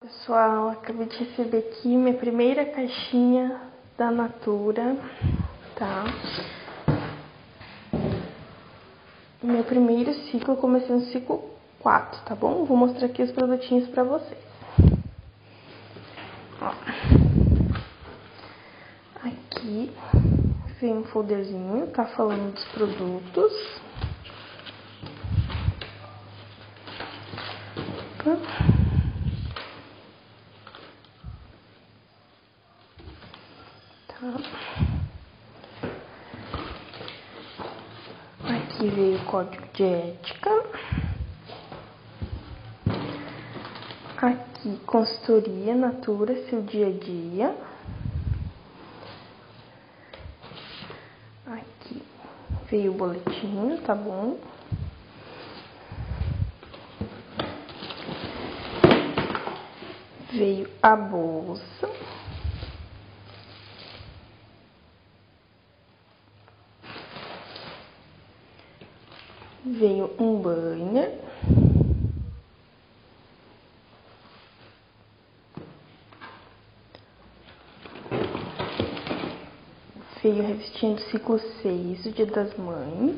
Pessoal, acabei de receber aqui minha primeira caixinha da Natura, tá? Meu primeiro ciclo, comecei no ciclo 4, tá bom? Vou mostrar aqui os produtinhos pra vocês. Ó. Aqui vem um folderzinho, tá falando dos produtos. Opa. Aqui veio o código de ética. Aqui, consultoria, Natura, seu dia a dia. Aqui veio o boletim, tá bom? Veio a bolsa. Veio um banner. Veio a revistinha do ciclo 6, o Dia das Mães.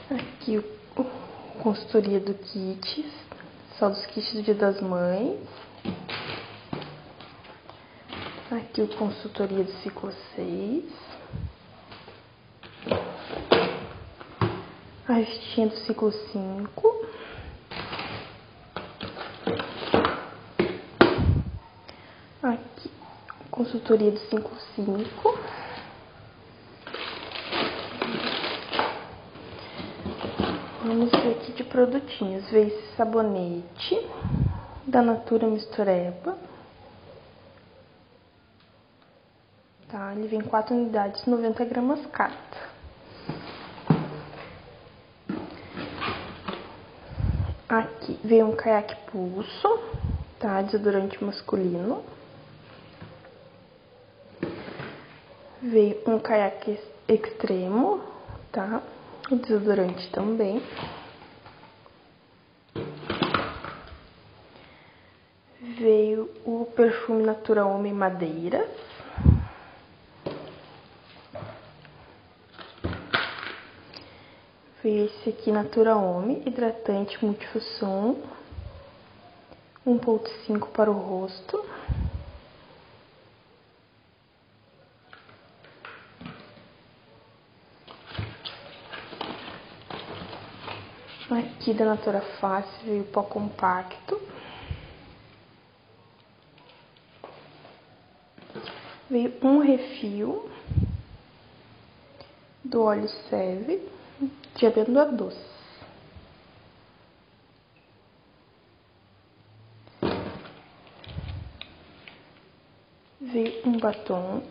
Aqui o consultoria do kits, só dos kits do Dia das Mães. Aqui o consultoria do ciclo 6. A revistinha do ciclo 5. Aqui, consultoria do ciclo 5. Vamos ver aqui de produtinhos. Veio esse sabonete da Natura Mistureba. Tá, ele vem 4 unidades, 90 gramas cada. Aqui veio um caiaque pulso, tá? Desodorante masculino. Veio um caiaque extremo, tá? O desodorante também. Veio o perfume Natura Homem Madeiras. Veio esse aqui Natura Homem, hidratante multifunção, 1,5 para o rosto. Aqui da Natura Face veio o pó compacto. Veio um refil do óleo Seve de amêndoa doce. Veio um batom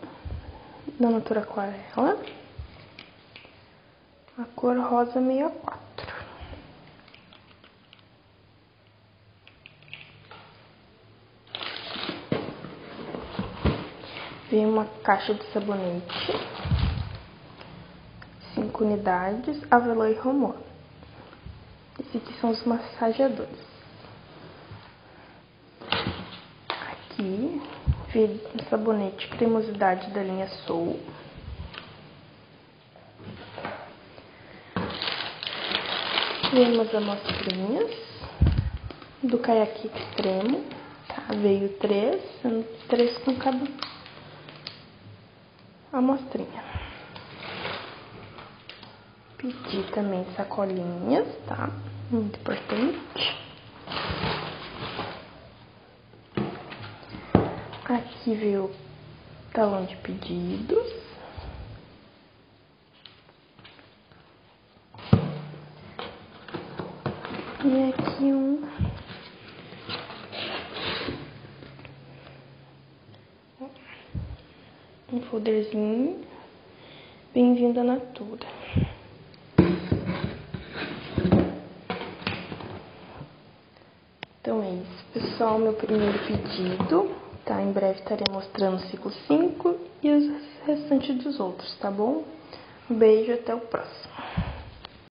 da Natura Aquarela, a cor rosa 64. Veio uma caixa de sabonete, 5 unidades, Avelã e Romor. Esses aqui são os massageadores. Aqui veio um sabonete cremosidade da linha Soul. Veio umas amostrinhas do caiaque extremo, tá? Veio 3, sendo 3 com cada amostrinha. Pedi também sacolinhas, tá? Muito importante. Aqui veio o talão de pedidos. E aqui um folderzinho. Bem-vindo à Natura. Então é isso, pessoal. Meu primeiro pedido. tá? Em breve estarei mostrando o ciclo 5 e os restantes dos outros, tá bom? Um beijo, até o próximo.